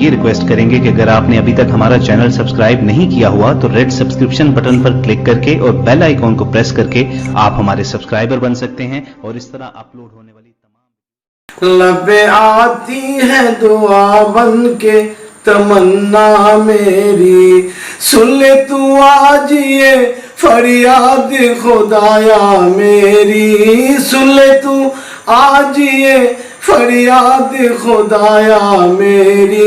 ये रिक्वेस्ट करेंगे कि अगर आपने अभी तक हमारा चैनल सब्सक्राइब नहीं किया हुआ तो रेड सब्सक्रिप्शन बटन पर क्लिक करके और बेल आइकॉन को प्रेस करके आप हमारे सब्सक्राइबर बन सकते हैं और इस तरह अपलोड होने वाली तमाम लबे आती है दुआ बन के तमन्ना मेरी, सुन ले तू आज ये फरियाद खुदाया मेरी, सुन ले तू आज ये फरियाद खुदाया मेरी।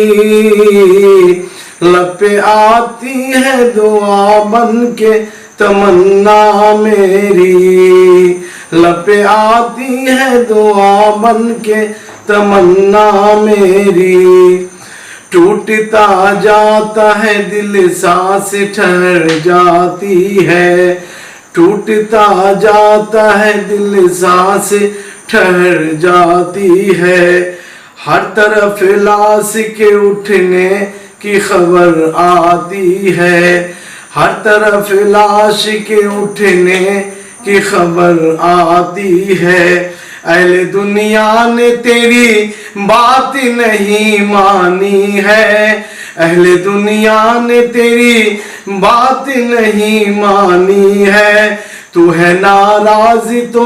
लब पे आती है दुआ बन के तमन्ना मेरी, लब पे आती है दुआ बन के तमन्ना मेरी। टूटता जाता है दिल, सांस ठहर जाती है, टूटता जाता है दिल, सांस ठहर जाती है। हर तरफ लाश के उठने की खबर आती है, हर तरफ लाश के उठने की खबर आती है। अहले दुनिया ने तेरी बात नहीं मानी है, अहले दुनिया ने तेरी बात नहीं मानी है। तू है नाराज तो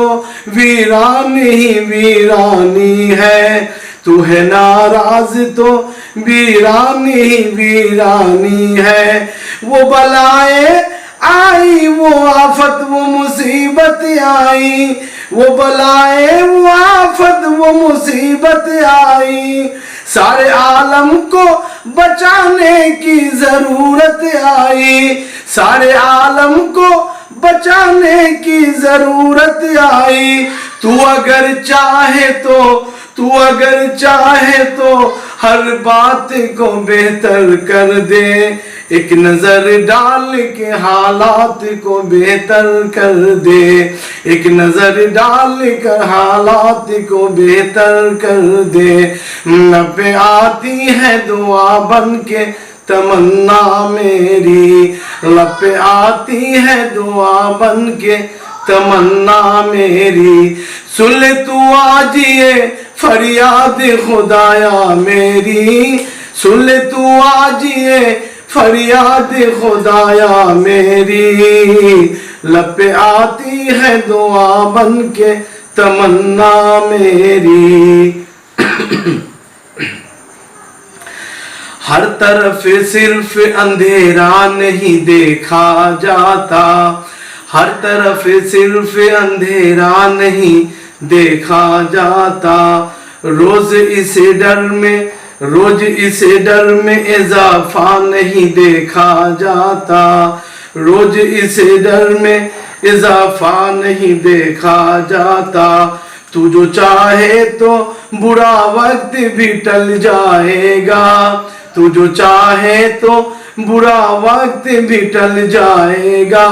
वीरान ही वीरानी है, तू है नाराज तो वीरान ही वीरानी है। वो बलाए आई, वो आफत, वो मुसीबत आई, वो बलाए, वो आफत, वो मुसीबत आई। सारे आलम को बचाने की जरूरत आई, सारे आलम को बचाने की जरूरत आई। तू अगर चाहे तो, तू अगर चाहे तो हर बात को बेहतर कर दे, एक नजर डाल के हालात को बेहतर कर दे, एक नजर डाल कर हालात को बेहतर कर दे। लब पे आती है दुआ बन के तमन्ना मेरी, लब पे आती है दुआ बन के तमन्ना मेरी। सुन ले तू आज ये फरियाद खुदाया मेरी, सुन ले तू आज ये फरियाद खुदाया मेरी। लब पे आती है दुआ बन के तमन्ना मेरी। हर तरफ सिर्फ अंधेरा नहीं देखा जाता, हर तरफ सिर्फ अंधेरा नहीं देखा जाता। रोज इस डर में, रोज इस डर में इजाफा नहीं देखा जाता, रोज इस डर में इजाफा नहीं देखा जाता। तू जो चाहे तो बुरा वक्त भी टल जाएगा, तू जो चाहे तो बुरा वक्त भी टल जाएगा।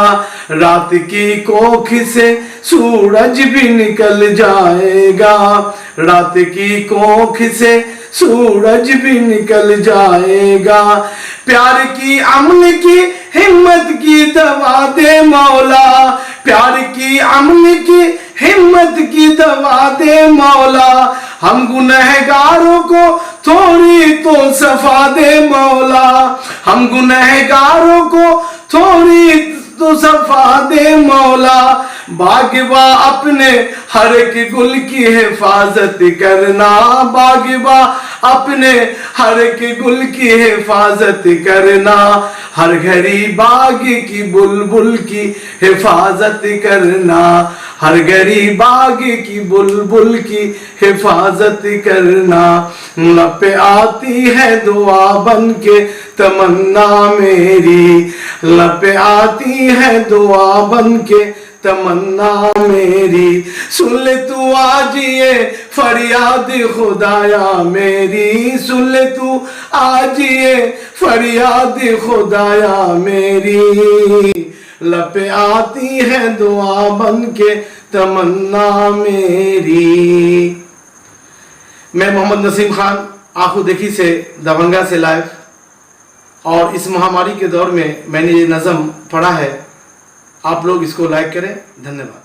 रात की कोख से सूरज भी निकल जाएगा, रात की कोख से सूरज भी निकल जाएगा। प्यार की अमन की हिम्मत की दवा दे मौला, प्यार की अमन की हिम्मत की दवा दे मौला। हम गुनहगारों को थोड़ी तो सफा दे मौला, हम गुनहगारों को थोड़ी तो सफा दे मौला। बागबा अपने हर एक गुल की हिफाजत करना, बागबा अपने हर एक गुल की हिफाजत करना। हर घड़ी बाग की बुलबुल की हिफाजत करना, हर घड़ी बाग की बुलबुल की हिफाजत करना। लब पे आती है दुआ बन के तमन्ना मेरी, लब पे आती है दुआ बन के तमन्ना मेरी। सुन ले तू आज ये फरियाद खुदाया मेरी, सुन ले तू आज ये फरियाद खुदाया मेरी। लब पे आती है दुआ बन के तमन्ना मेरी। मैं मोहम्मद नसीम खान, आंखों देखी से दबंगा से लाइव। और इस महामारी के दौर में मैंने ये नज़म पढ़ा है, आप लोग इसको लाइक करें। धन्यवाद।